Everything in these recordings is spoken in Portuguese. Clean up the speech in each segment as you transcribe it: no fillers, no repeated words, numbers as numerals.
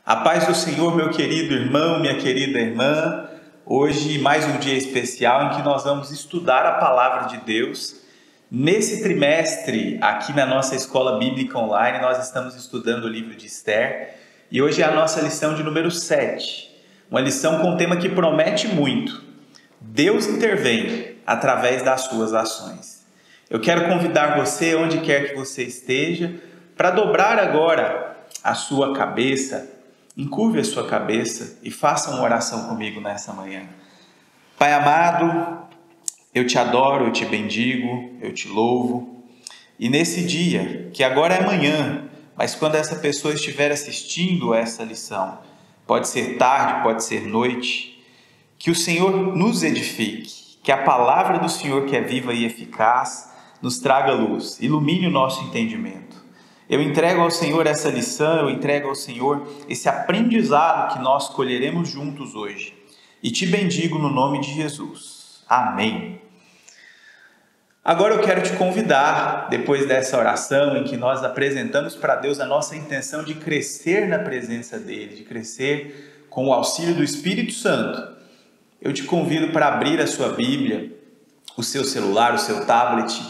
A paz do Senhor, meu querido irmão, minha querida irmã. Hoje, mais um dia especial em que nós vamos estudar a Palavra de Deus. Nesse trimestre, aqui na nossa Escola Bíblica Online, nós estamos estudando o livro de Esther. E hoje é a nossa lição de número 7. Uma lição com um tema que promete muito. Deus intervém através das suas ações. Eu quero convidar você, onde quer que você esteja, para dobrar agora a sua cabeça, encurve a sua cabeça e faça uma oração comigo nessa manhã. Pai amado, eu te adoro, eu te bendigo, eu te louvo. E nesse dia, que agora é manhã, mas quando essa pessoa estiver assistindo essa lição, pode ser tarde, pode ser noite, que o Senhor nos edifique, que a palavra do Senhor, que é viva e eficaz, nos traga luz, ilumine o nosso entendimento. Eu entrego ao Senhor essa lição, eu entrego ao Senhor esse aprendizado que nós colheremos juntos hoje. E te bendigo no nome de Jesus. Amém. Agora eu quero te convidar, depois dessa oração em que nós apresentamos para Deus a nossa intenção de crescer na presença dEle, de crescer com o auxílio do Espírito Santo, eu te convido para abrir a sua Bíblia, o seu celular, o seu tablet,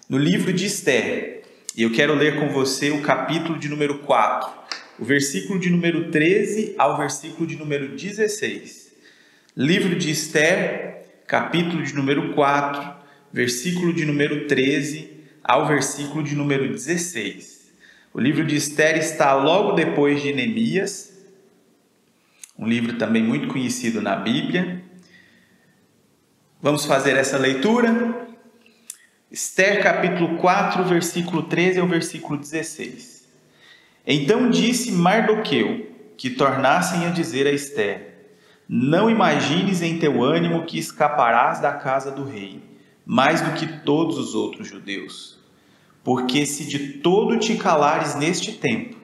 no livro de Esther. E eu quero ler com você o capítulo de número 4, o versículo de número 13 ao versículo de número 16. Livro de Esther, capítulo de número 4, versículo de número 13 ao versículo de número 16. O livro de Esther está logo depois de Neemias, um livro também muito conhecido na Bíblia. Vamos fazer essa leitura? Esther capítulo 4, versículo 13 ao versículo 16. Então disse Mardoqueu que tornassem a dizer a Esther: não imagines em teu ânimo que escaparás da casa do rei, mais do que todos os outros judeus. Porque se de todo te calares neste tempo,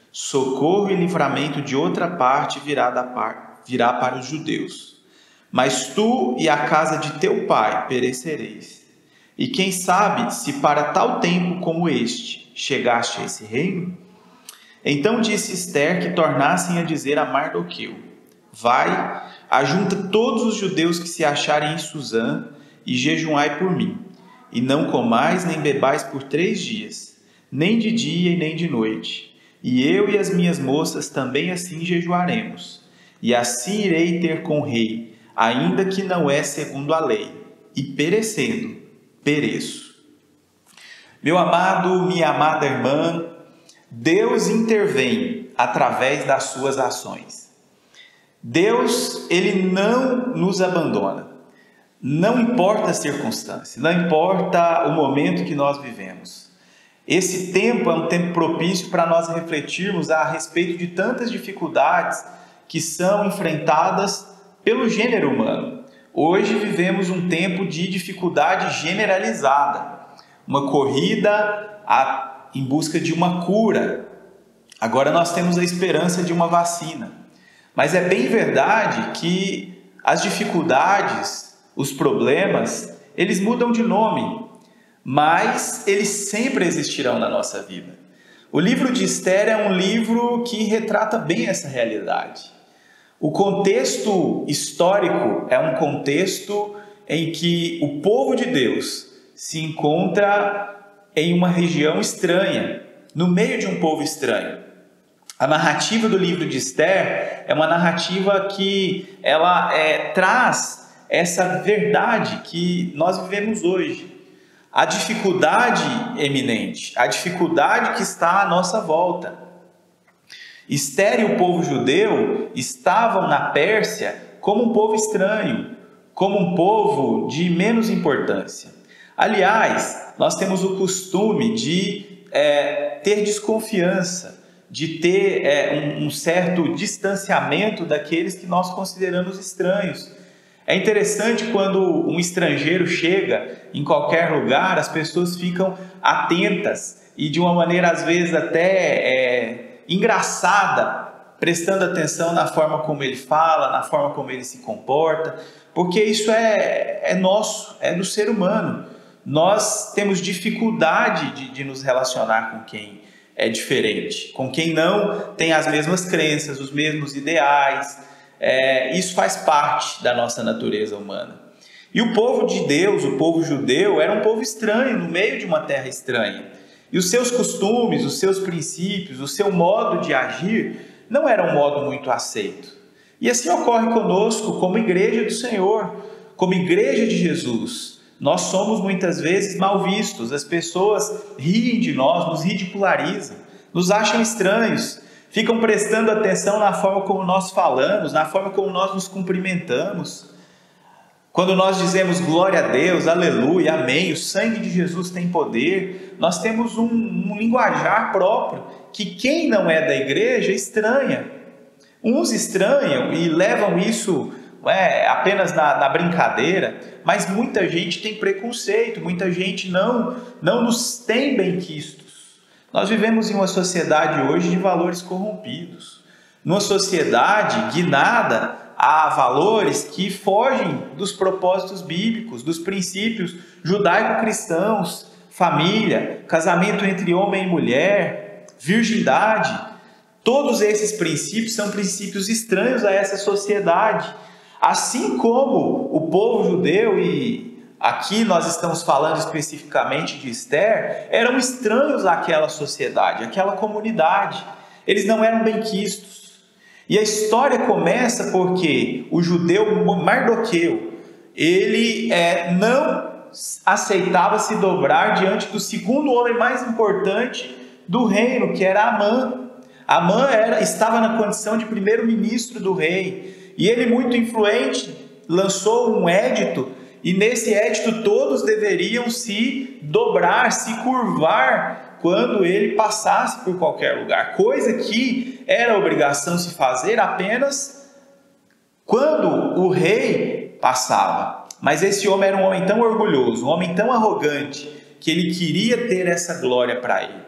socorro e livramento de outra parte virá para os judeus. Mas tu e a casa de teu pai perecereis. E quem sabe se para tal tempo como este chegaste a esse reino? Então disse Esther que tornassem a dizer a Mardoqueu: vai, ajunta todos os judeus que se acharem em Suzã e jejuai por mim. E não comais nem bebais por 3 dias, nem de dia e nem de noite. E eu e as minhas moças também assim jejuaremos. E assim irei ter com o rei, ainda que não é segundo a lei, e perecendo, pereço. Meu amado, minha amada irmã, Deus intervém através das suas ações. Deus, Ele não nos abandona. Não importa a circunstância, não importa o momento que nós vivemos. Esse tempo é um tempo propício para nós refletirmos a respeito de tantas dificuldades que são enfrentadas pelo gênero humano. Hoje vivemos um tempo de dificuldade generalizada, uma corrida em busca de uma cura. Agora nós temos a esperança de uma vacina. Mas é bem verdade que as dificuldades, os problemas, eles mudam de nome, mas eles sempre existirão na nossa vida. O livro de Esther é um livro que retrata bem essa realidade. O contexto histórico é um contexto em que o povo de Deus se encontra em uma região estranha, no meio de um povo estranho. A narrativa do livro de Esther é uma narrativa que ela traz essa verdade que nós vivemos hoje. A dificuldade eminente, a dificuldade que está à nossa volta. Esther e o povo judeu estavam na Pérsia como um povo estranho, como um povo de menos importância. Aliás, nós temos o costume de ter desconfiança, de ter um certo distanciamento daqueles que nós consideramos estranhos. É interessante quando um estrangeiro chega em qualquer lugar, as pessoas ficam atentas e de uma maneira às vezes até engraçada, prestando atenção na forma como ele fala, na forma como ele se comporta, porque isso é nosso, é do ser humano. Nós temos dificuldade de nos relacionar com quem é diferente, com quem não tem as mesmas crenças, os mesmos ideais. Isso faz parte da nossa natureza humana. E o povo de Deus, o povo judeu, era um povo estranho, no meio de uma terra estranha. E os seus costumes, os seus princípios, o seu modo de agir não era um modo muito aceito. E assim ocorre conosco como igreja do Senhor, como igreja de Jesus. Nós somos muitas vezes mal vistos, as pessoas riem de nós, nos ridicularizam, nos acham estranhos, ficam prestando atenção na forma como nós falamos, na forma como nós nos cumprimentamos. Quando nós dizemos glória a Deus, aleluia, amém, o sangue de Jesus tem poder, nós temos um linguajar próprio que quem não é da igreja estranha. Uns estranham e levam isso apenas na brincadeira, mas muita gente tem preconceito, muita gente não nos tem benquistos. Nós vivemos em uma sociedade hoje de valores corrompidos, numa sociedade guinada a valores que fogem dos propósitos bíblicos, dos princípios judaico-cristãos, família, casamento entre homem e mulher, virgindade. Todos esses princípios são princípios estranhos a essa sociedade. Assim como o povo judeu, e aqui nós estamos falando especificamente de Esther, eram estranhos àquela sociedade, àquela comunidade. Eles não eram benquistos. E a história começa porque o judeu Mardoqueu, ele não aceitava se dobrar diante do segundo homem mais importante do reino, que era Amã. Amã estava na condição de primeiro-ministro do rei, e ele, muito influente, lançou um édito, e nesse édito todos deveriam se dobrar, se curvar quando ele passasse por qualquer lugar, coisa que era obrigação se fazer apenas quando o rei passava. Mas esse homem era um homem tão orgulhoso, um homem tão arrogante, que ele queria ter essa glória para ele.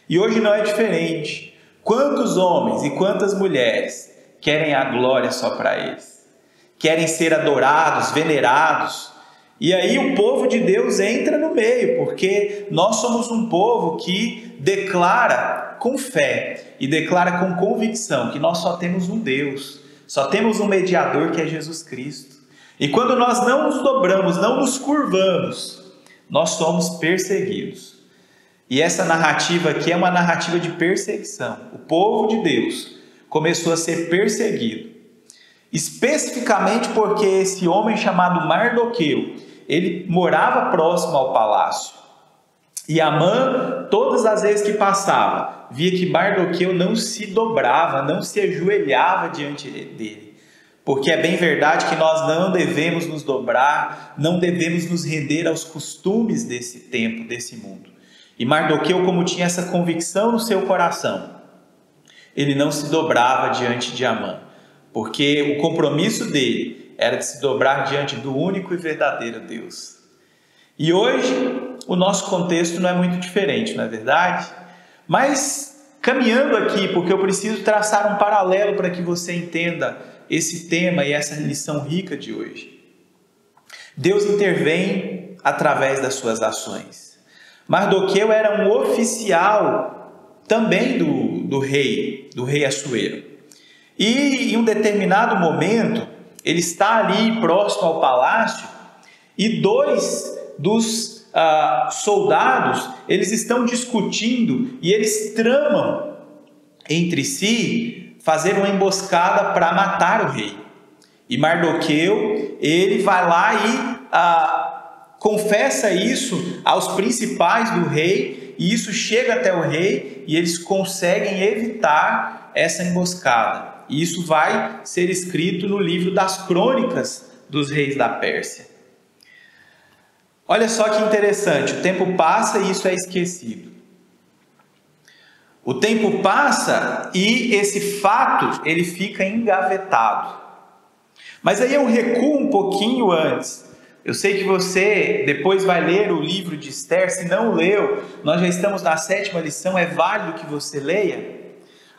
E hoje não é diferente. Quantos homens e quantas mulheres querem a glória só para eles? Querem ser adorados, venerados. E aí o povo de Deus entra no meio, porque nós somos um povo que declara com fé e declara com convicção que nós só temos um Deus, só temos um mediador, que é Jesus Cristo. E quando nós não nos dobramos, não nos curvamos, nós somos perseguidos. E essa narrativa aqui é uma narrativa de perseguição. O povo de Deus começou a ser perseguido, especificamente porque esse homem chamado Mardoqueu, ele morava próximo ao palácio. E Amã, todas as vezes que passava, via que Mardoqueu não se dobrava, não se ajoelhava diante dele. Porque é bem verdade que nós não devemos nos dobrar, não devemos nos render aos costumes desse tempo, desse mundo. E Mardoqueu, como tinha essa convicção no seu coração, ele não se dobrava diante de Amã, porque o compromisso dele era de se dobrar diante do único e verdadeiro Deus. E hoje o nosso contexto não é muito diferente, não é verdade? Mas caminhando aqui, porque eu preciso traçar um paralelo para que você entenda esse tema e essa lição rica de hoje. Deus intervém através das suas ações. Mardoqueu era um oficial também do rei Assuero. E em um determinado momento, ele está ali próximo ao palácio e dois dos soldados, eles estão discutindo e eles tramam entre si fazer uma emboscada para matar o rei. E Mardoqueu, ele vai lá e confessa isso aos principais do rei, e isso chega até o rei e eles conseguem evitar essa emboscada. E isso vai ser escrito no livro das crônicas dos reis da Pérsia. Olha só que interessante, o tempo passa e isso é esquecido. O tempo passa e esse fato ele fica engavetado. Mas aí eu recuo um pouquinho antes. Eu sei que você depois vai ler o livro de Esther, se não leu, nós já estamos na 7ª lição, é válido que você leia.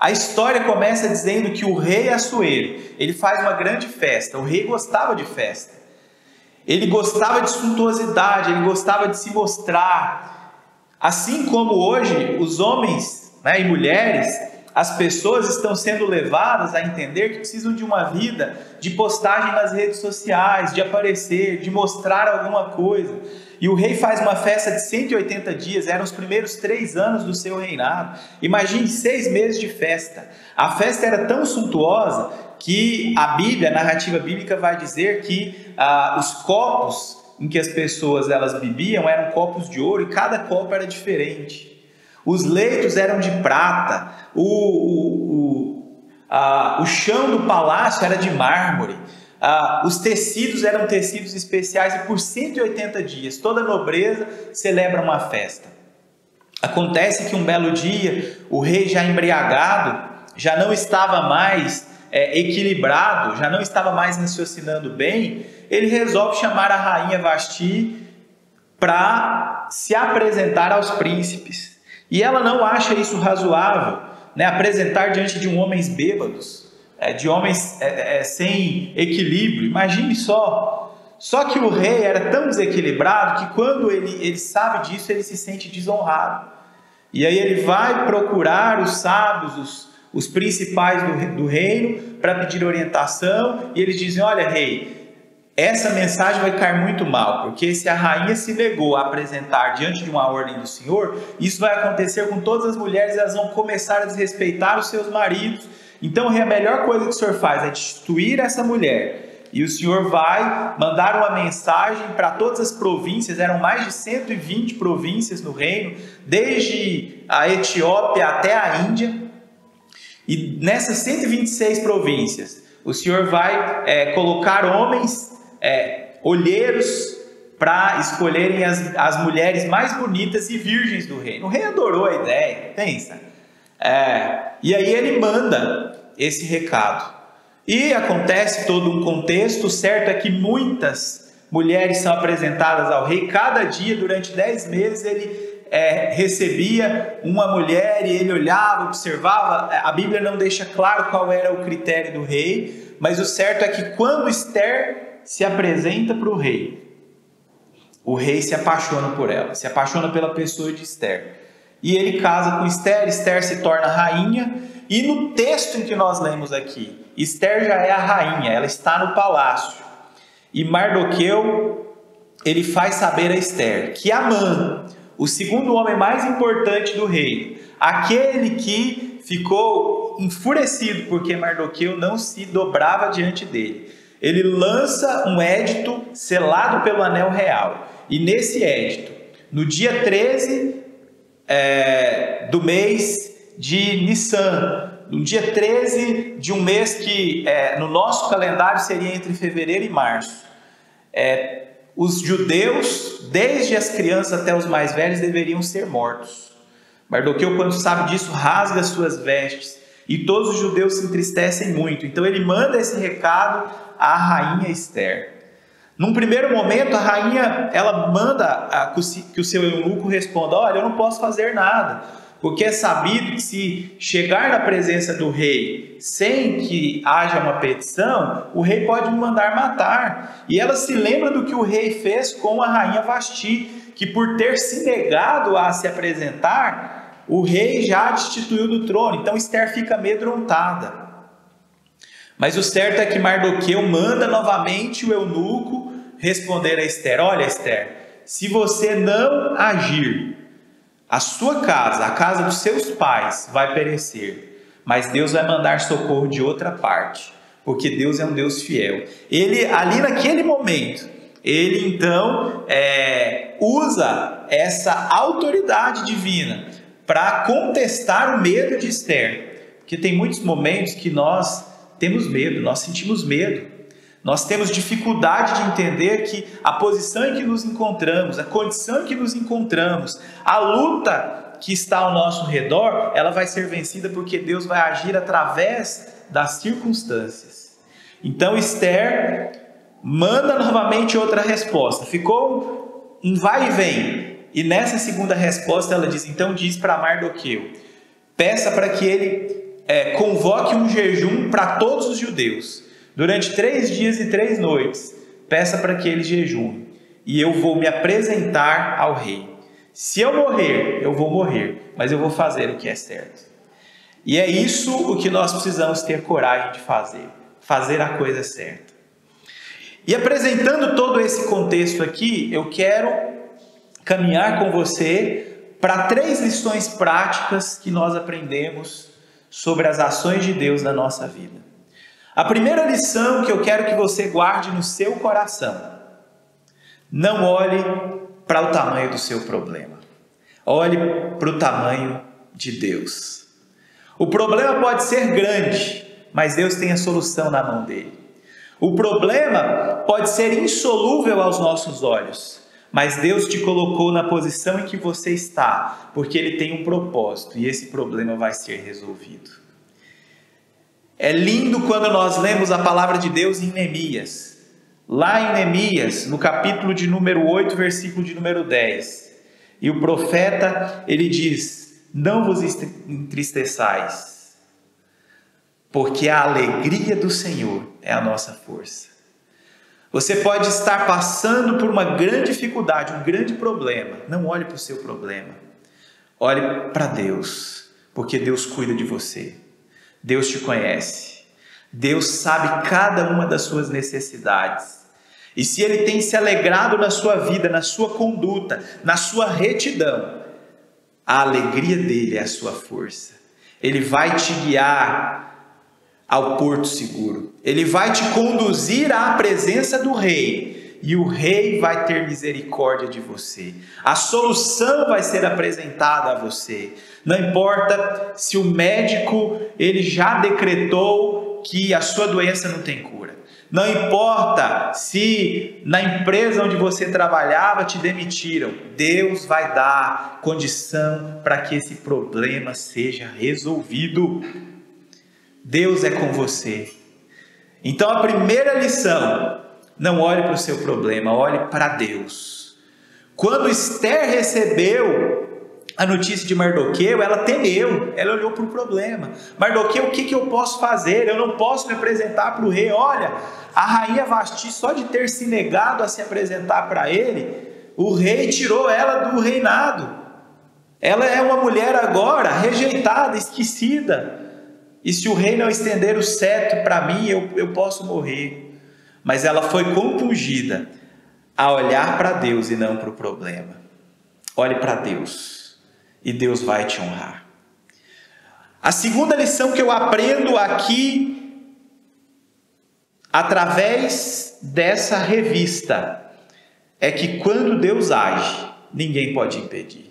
A história começa dizendo que o rei Assuero, ele faz uma grande festa. O rei gostava de festa. Ele gostava de suntuosidade, ele gostava de se mostrar. Assim como hoje os homens né, e mulheres, as pessoas estão sendo levadas a entender que precisam de uma vida de postagem nas redes sociais, de aparecer, de mostrar alguma coisa. E o rei faz uma festa de 180 dias, eram os primeiros 3 anos do seu reinado. Imagine 6 meses de festa. A festa era tão suntuosa que a Bíblia, a narrativa bíblica vai dizer que os copos em que as pessoas elas bebiam eram copos de ouro e cada copo era diferente. Os leitos eram de prata, o chão do palácio era de mármore, os tecidos eram tecidos especiais e por 180 dias toda a nobreza celebra uma festa. Acontece que um belo dia o rei já embriagado, já não estava mais equilibrado, já não estava mais raciocinando bem, ele resolve chamar a rainha Vasti para se apresentar aos príncipes. E ela não acha isso razoável, né? Apresentar diante de homens bêbados, de homens sem equilíbrio. Imagine só. Só que o rei era tão desequilibrado que quando ele sabe disso, ele se sente desonrado. E aí ele vai procurar os sábios, os principais do reino, para pedir orientação. E eles dizem: olha, rei, essa mensagem vai cair muito mal, porque se a rainha se negou a apresentar diante de uma ordem do Senhor, isso vai acontecer com todas as mulheres, elas vão começar a desrespeitar os seus maridos. Então a melhor coisa que o Senhor faz é destituir essa mulher, e o Senhor vai mandar uma mensagem para todas as províncias. Eram mais de 120 províncias no reino, desde a Etiópia até a Índia, e nessas 126 províncias o Senhor vai colocar homens olheiros para escolherem as mulheres mais bonitas e virgens do reino. O rei adorou a ideia, pensa. E aí ele manda esse recado. E acontece todo um contexto. Certo é que muitas mulheres são apresentadas ao rei. Cada dia, durante 10 meses, ele recebia uma mulher e ele olhava, observava. A Bíblia não deixa claro qual era o critério do rei, mas o certo é que quando Esther se apresenta para o rei se apaixona por ela, se apaixona pela pessoa de Esther. E ele casa com Esther, Esther se torna rainha, e no texto em que nós lemos aqui, Esther já é a rainha, ela está no palácio. E Mardoqueu, ele faz saber a Esther que Amã, o segundo homem mais importante do reino, aquele que ficou enfurecido porque Mardoqueu não se dobrava diante dele, ele lança um édito selado pelo anel real. E nesse édito, no dia 13 do mês de Nissan, no dia 13 de um mês que no nosso calendário seria entre fevereiro e março, os judeus, desde as crianças até os mais velhos, deveriam ser mortos. Mardoqueu, quando sabe disso, rasga suas vestes, e todos os judeus se entristecem muito. Então ele manda esse recado à rainha Esther. Num primeiro momento, a rainha ela manda que o seu eunuco responda: olha, eu não posso fazer nada, porque é sabido que se chegar na presença do rei sem que haja uma petição, o rei pode me mandar matar. E ela se lembra do que o rei fez com a rainha Vasti, que por ter se negado a se apresentar, o rei já a destituiu do trono. Então Esther fica amedrontada. Mas o certo é que Mardoqueu manda novamente o eunuco responder a Esther: olha, Esther, se você não agir, a sua casa, a casa dos seus pais vai perecer, mas Deus vai mandar socorro de outra parte, porque Deus é um Deus fiel. Ele, ali naquele momento, ele então usa essa autoridade divina para contestar o medo de Esther, porque tem muitos momentos que nós temos medo, nós sentimos medo, nós temos dificuldade de entender que a posição em que nos encontramos, a condição em que nos encontramos, a luta que está ao nosso redor, ela vai ser vencida porque Deus vai agir através das circunstâncias. Então Esther manda novamente outra resposta, ficou um vai e vem. E nessa segunda resposta ela diz: então diz para Mardoqueu, peça para que ele convoque um jejum para todos os judeus, durante 3 dias e 3 noites, peça para que ele jejuem, e eu vou me apresentar ao rei. Se eu morrer, eu vou morrer, mas eu vou fazer o que é certo. E é isso o que nós precisamos ter coragem de fazer. Fazer a coisa certa. E apresentando todo esse contexto aqui, eu quero caminhar com você para 3 lições práticas que nós aprendemos sobre as ações de Deus na nossa vida. A primeira lição que eu quero que você guarde no seu coração: não olhe para o tamanho do seu problema. Olhe para o tamanho de Deus. O problema pode ser grande, mas Deus tem a solução na mão dele. O problema pode ser insolúvel aos nossos olhos, mas Deus te colocou na posição em que você está, porque Ele tem um propósito e esse problema vai ser resolvido. É lindo quando nós lemos a palavra de Deus em Neemias. Lá em Neemias, no capítulo de número 8, versículo de número 10. E o profeta, ele diz: não vos entristeçais, porque a alegria do Senhor é a nossa força. Você pode estar passando por uma grande dificuldade, um grande problema. Não olhe para o seu problema. Olhe para Deus, porque Deus cuida de você. Deus te conhece. Deus sabe cada uma das suas necessidades. E se Ele tem se alegrado na sua vida, na sua conduta, na sua retidão, a alegria dele é a sua força. Ele vai te guiar ao porto seguro. Ele vai te conduzir à presença do rei. E o rei vai ter misericórdia de você. A solução vai ser apresentada a você. Não importa se o médico ele já decretou que a sua doença não tem cura. Não importa se na empresa onde você trabalhava te demitiram. Deus vai dar condição para que esse problema seja resolvido. Deus é com você. Então a primeira lição: não olhe para o seu problema, olhe para Deus. Quando Esther recebeu a notícia de Mardoqueu, ela temeu, ela olhou para o problema. Mardoqueu, o que eu posso fazer? Eu não posso me apresentar para o rei. Olha, a rainha Vasti, só de ter se negado a se apresentar para ele, o rei tirou ela do reinado. Ela é uma mulher agora rejeitada, esquecida. E se o rei não estender o cetro para mim, eu posso morrer. Mas ela foi compungida a olhar para Deus e não para o problema. Olhe para Deus e Deus vai te honrar. A segunda lição que eu aprendo aqui, através dessa revista, é que quando Deus age, ninguém pode impedir.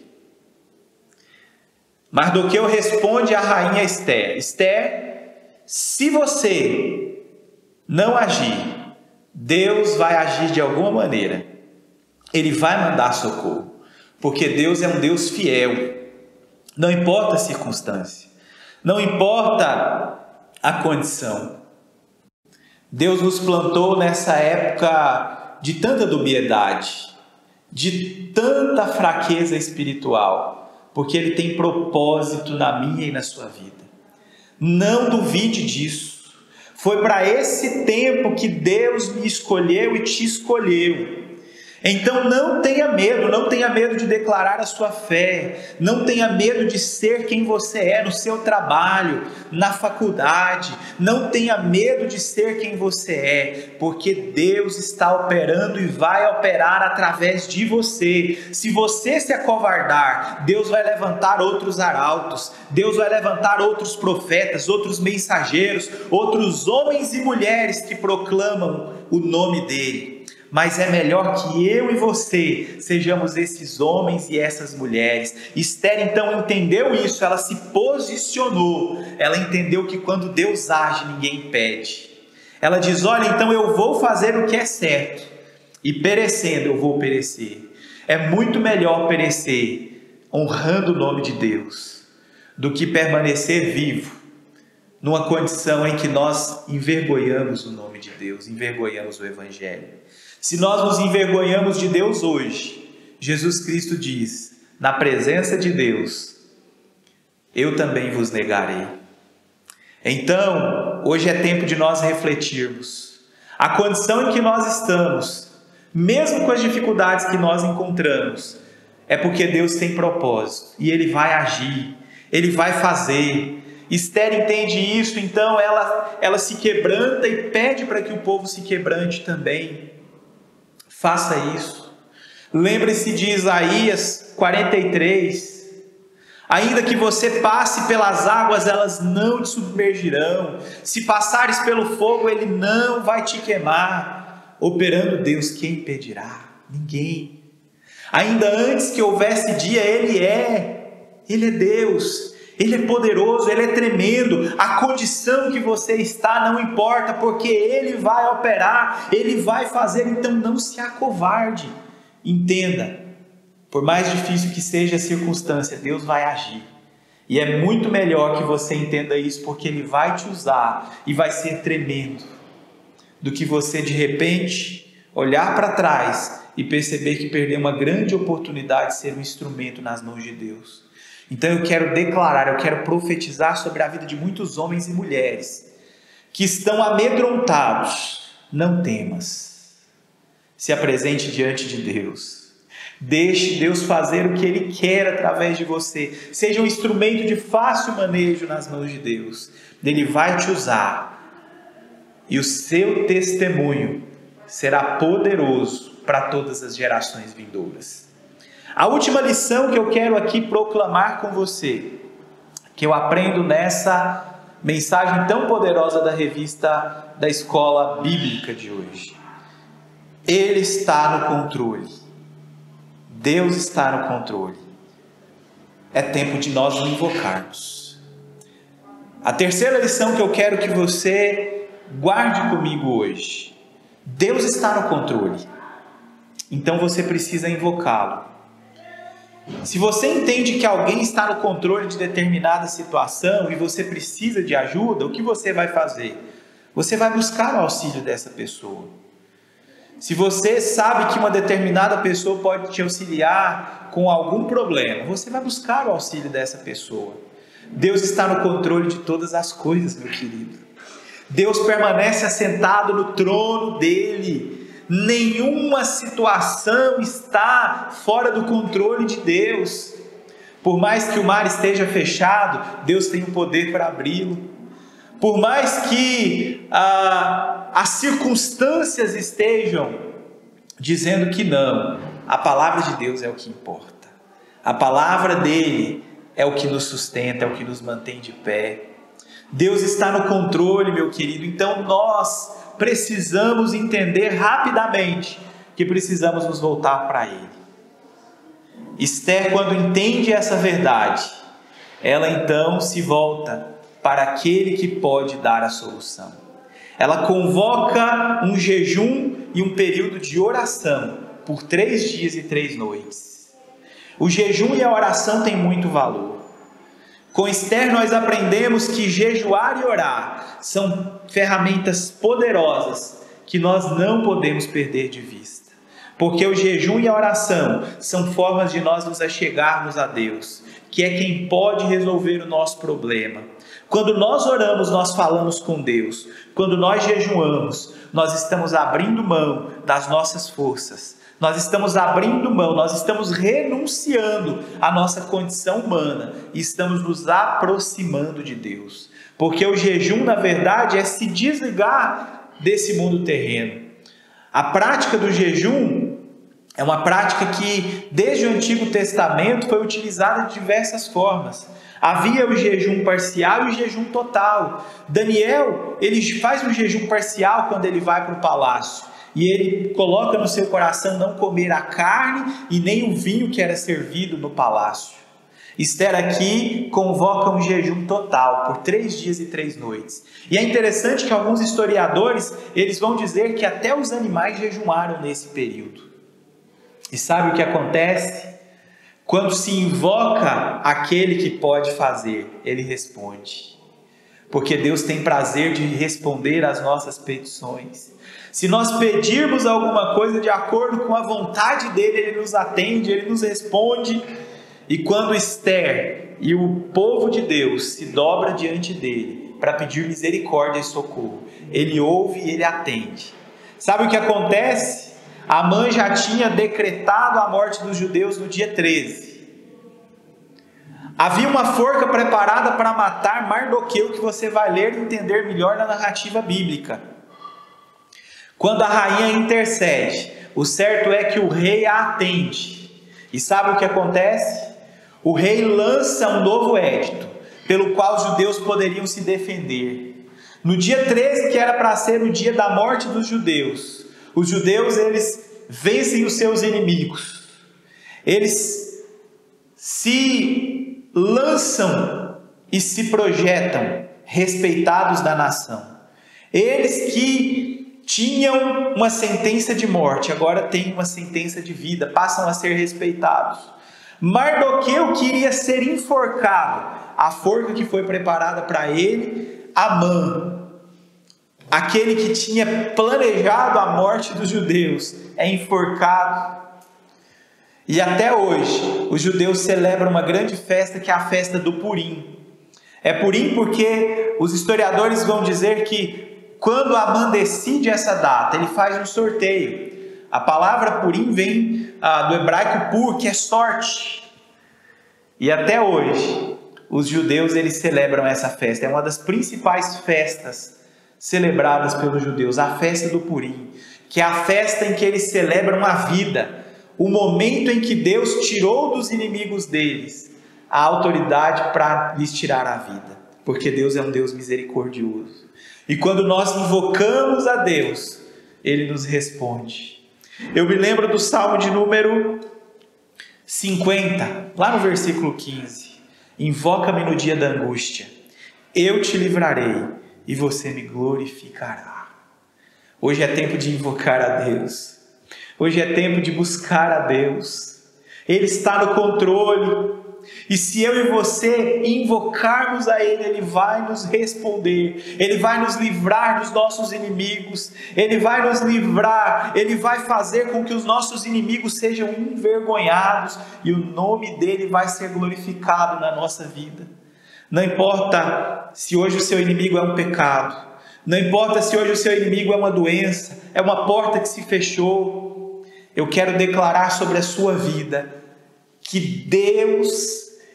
Mardoqueu responde à rainha Esther: Esther, se você não agir, Deus vai agir de alguma maneira. Ele vai mandar socorro, porque Deus é um Deus fiel. Não importa a circunstância, não importa a condição. Deus nos plantou nessa época de tanta dubiedade, de tanta fraqueza espiritual, porque Ele tem propósito na minha e na sua vida. Não duvide disso. Foi para esse tempo que Deus me escolheu e te escolheu. Então não tenha medo de declarar a sua fé, não tenha medo de ser quem você é no seu trabalho, na faculdade, não tenha medo de ser quem você é, porque Deus está operando e vai operar através de você. Se você se acovardar, Deus vai levantar outros arautos, Deus vai levantar outros profetas, outros mensageiros, outros homens e mulheres que proclamam o nome dele. Mas é melhor que eu e você sejamos esses homens e essas mulheres. Esther então entendeu isso, ela se posicionou, ela entendeu que quando Deus age, ninguém impede. Ela diz: olha, então eu vou fazer o que é certo, e perecendo eu vou perecer. É muito melhor perecer honrando o nome de Deus, do que permanecer vivo numa condição em que nós envergonhamos o nome de Deus, envergonhamos o Evangelho. Se nós nos envergonhamos de Deus hoje, Jesus Cristo diz: na presença de Deus, eu também vos negarei. Então, hoje é tempo de nós refletirmos a condição em que nós estamos, mesmo com as dificuldades que nós encontramos. é porque Deus tem propósito e Ele vai agir, Ele vai fazer. Esther entende isso, então ela se quebranta e pede para que o povo se quebrante também. Faça isso. Lembre-se de Isaías 43. Ainda que você passe pelas águas, elas não te submergirão. Se passares pelo fogo, ele não vai te queimar. Operando Deus, quem impedirá? Ninguém. Ainda antes que houvesse dia, Ele é Deus. Ele é poderoso, Ele é tremendo. A condição que você está não importa, porque Ele vai operar, Ele vai fazer. Então não se acovarde. Entenda, por mais difícil que seja a circunstância, Deus vai agir. E é muito melhor que você entenda isso, porque Ele vai te usar e vai ser tremendo, do que você de repente olhar para trás e perceber que perdeu uma grande oportunidade de ser um instrumento nas mãos de Deus. Então eu quero declarar, eu quero profetizar sobre a vida de muitos homens e mulheres que estão amedrontados. Não temas, se apresente diante de Deus. Deixe Deus fazer o que Ele quer através de você. Seja um instrumento de fácil manejo nas mãos de Deus. Ele vai te usar. E o seu testemunho será poderoso para todas as gerações vindouras. A última lição que eu quero aqui proclamar com você, que eu aprendo nessa mensagem tão poderosa da revista da Escola Bíblica de hoje. Ele está no controle. Deus está no controle. É tempo de nós o invocarmos. A terceira lição que eu quero que você guarde comigo hoje. Deus está no controle. Então você precisa invocá-lo. Se você entende que alguém está no controle de determinada situação e você precisa de ajuda, o que você vai fazer? Você vai buscar o auxílio dessa pessoa. Se você sabe que uma determinada pessoa pode te auxiliar com algum problema, você vai buscar o auxílio dessa pessoa. Deus está no controle de todas as coisas, meu querido. Deus permanece assentado no trono dele. Nenhuma situação está fora do controle de Deus. Por mais que o mar esteja fechado, Deus tem o poder para abri-lo. Por mais que as circunstâncias estejam dizendo que não, a palavra de Deus é o que importa. A palavra dele é o que nos sustenta, é o que nos mantém de pé. Deus está no controle, meu querido. Então nós precisamos entender rapidamente que precisamos nos voltar para Ele. Esther, quando entende essa verdade, ela então se volta para aquele que pode dar a solução. Ela convoca um jejum e um período de oração por 3 dias e 3 noites. O jejum e a oração têm muito valor. Com Esther nós aprendemos que jejuar e orar são ferramentas poderosas que nós não podemos perder de vista. Porque o jejum e a oração são formas de nós nos achegarmos a Deus, que é quem pode resolver o nosso problema. Quando nós oramos, nós falamos com Deus. Quando nós jejuamos, nós estamos abrindo mão das nossas forças. Nós estamos abrindo mão, nós estamos renunciando à nossa condição humana e estamos nos aproximando de Deus. Porque o jejum, na verdade, é se desligar desse mundo terreno. A prática do jejum é uma prática que, desde o Antigo Testamento, foi utilizada de diversas formas. Havia o jejum parcial e o jejum total. Daniel, ele faz um jejum parcial quando ele vai para o palácio. E ele coloca no seu coração não comer a carne e nem o vinho que era servido no palácio. Esther aqui convoca um jejum total por 3 dias e 3 noites. E é interessante que alguns historiadores, eles vão dizer que até os animais jejuaram nesse período. E sabe o que acontece? Quando se invoca aquele que pode fazer, ele responde. Porque Deus tem prazer de responder às nossas petições. Se nós pedirmos alguma coisa de acordo com a vontade dele, ele nos atende, ele nos responde. E quando Esther e o povo de Deus se dobra diante dele para pedir misericórdia e socorro, ele ouve e ele atende. Sabe o que acontece? Amã já tinha decretado a morte dos judeus no dia 13. Havia uma forca preparada para matar Mardoqueu, que você vai ler e entender melhor na narrativa bíblica. Quando a rainha intercede, o certo é que o rei a atende. E sabe o que acontece? O rei lança um novo édito, pelo qual os judeus poderiam se defender. No dia 13, que era para ser o dia da morte dos judeus, os judeus eles vencem os seus inimigos. Eles se lançam e se projetam respeitados da nação. Eles que tinham uma sentença de morte, agora têm uma sentença de vida, passam a ser respeitados. Mardoqueu queria ser enforcado, a forca que foi preparada para ele, Amã, aquele que tinha planejado a morte dos judeus, é enforcado. E até hoje, os judeus celebram uma grande festa, que é a festa do Purim. É Purim porque os historiadores vão dizer que quando Amã decide essa data, ele faz um sorteio. A palavra Purim vem do hebraico pur, que é sorte. E até hoje, os judeus eles celebram essa festa. É uma das principais festas celebradas pelos judeus, a festa do Purim, que é a festa em que eles celebram a vida, o momento em que Deus tirou dos inimigos deles a autoridade para lhes tirar a vida, porque Deus é um Deus misericordioso. E quando nós invocamos a Deus, Ele nos responde. Eu me lembro do Salmo de número 50, lá no versículo 15. Invoca-me no dia da angústia, eu te livrarei e você me glorificará. Hoje é tempo de invocar a Deus. Hoje é tempo de buscar a Deus. Ele está no controle. E se eu e você invocarmos a Ele, Ele vai nos responder. Ele vai nos livrar dos nossos inimigos. Ele vai nos livrar. Ele vai fazer com que os nossos inimigos sejam envergonhados. E o nome dEle vai ser glorificado na nossa vida. Não importa se hoje o seu inimigo é um pecado. Não importa se hoje o seu inimigo é uma doença. É uma porta que se fechou. Eu quero declarar sobre a sua vida que Deus,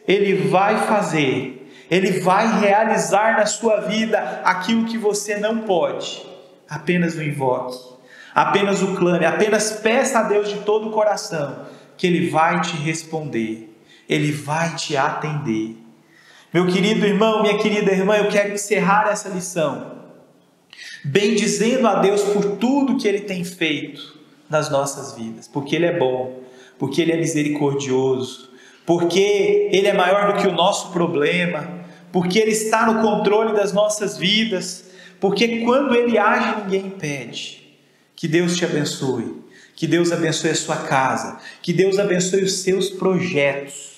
Ele vai fazer, Ele vai realizar na sua vida aquilo que você não pode. Apenas o invoque, apenas o clame, apenas peça a Deus de todo o coração, que Ele vai te responder, Ele vai te atender. Meu querido irmão, minha querida irmã, eu quero encerrar essa lição bendizendo a Deus por tudo que Ele tem feito nas nossas vidas, porque Ele é bom, porque Ele é misericordioso, porque Ele é maior do que o nosso problema, porque Ele está no controle das nossas vidas, porque quando Ele age ninguém impede. Que Deus te abençoe, que Deus abençoe a sua casa, que Deus abençoe os seus projetos.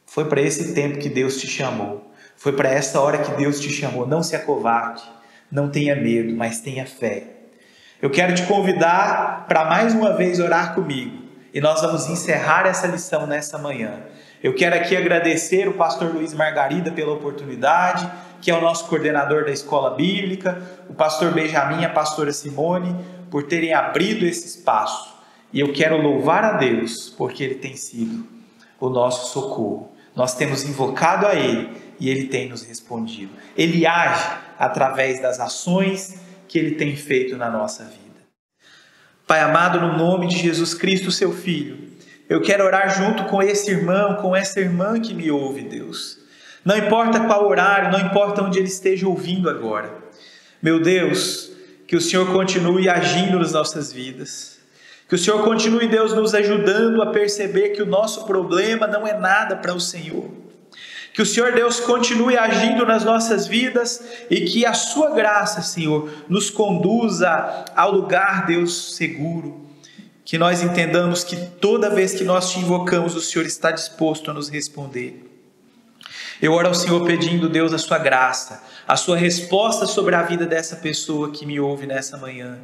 Foi para esse tempo que Deus te chamou, foi para essa hora que Deus te chamou. Não se acovarde, não tenha medo, mas tenha fé. Eu quero te convidar para mais uma vez orar comigo. E nós vamos encerrar essa lição nessa manhã. Eu quero aqui agradecer o pastor Luiz Margarida pela oportunidade, que é o nosso coordenador da escola bíblica, o pastor Benjamin e a pastora Simone, por terem abrido esse espaço. E eu quero louvar a Deus, porque Ele tem sido o nosso socorro. Nós temos invocado a Ele e Ele tem nos respondido. Ele age através das ações que Ele tem feito na nossa vida. Pai amado, no nome de Jesus Cristo, seu Filho, eu quero orar junto com esse irmão, com essa irmã que me ouve, Deus. Não importa qual horário, não importa onde ele esteja ouvindo agora. Meu Deus, que o Senhor continue agindo nas nossas vidas. Que o Senhor continue, Deus, nos ajudando a perceber que o nosso problema não é nada para o Senhor. Que o Senhor Deus continue agindo nas nossas vidas e que a sua graça, Senhor, nos conduza ao lugar, Deus, seguro. Que nós entendamos que toda vez que nós te invocamos, o Senhor está disposto a nos responder. Eu oro ao Senhor pedindo, Deus, a sua graça, a sua resposta sobre a vida dessa pessoa que me ouve nessa manhã.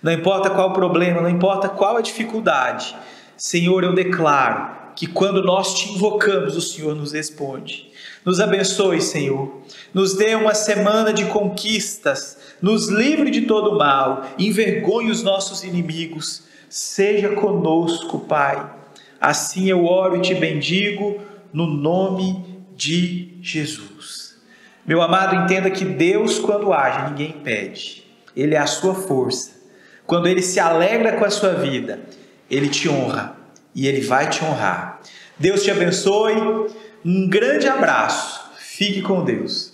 Não importa qual o problema, não importa qual a dificuldade, Senhor, eu declaro que quando nós te invocamos, o Senhor nos responde. Nos abençoe, Senhor. Nos dê uma semana de conquistas. Nos livre de todo mal. Envergonhe os nossos inimigos. Seja conosco, Pai. Assim eu oro e te bendigo no nome de Jesus. Meu amado, entenda que Deus, quando age, ninguém impede. Ele é a sua força. Quando Ele se alegra com a sua vida, Ele te honra e Ele vai te honrar. Deus te abençoe. Um grande abraço. Fique com Deus.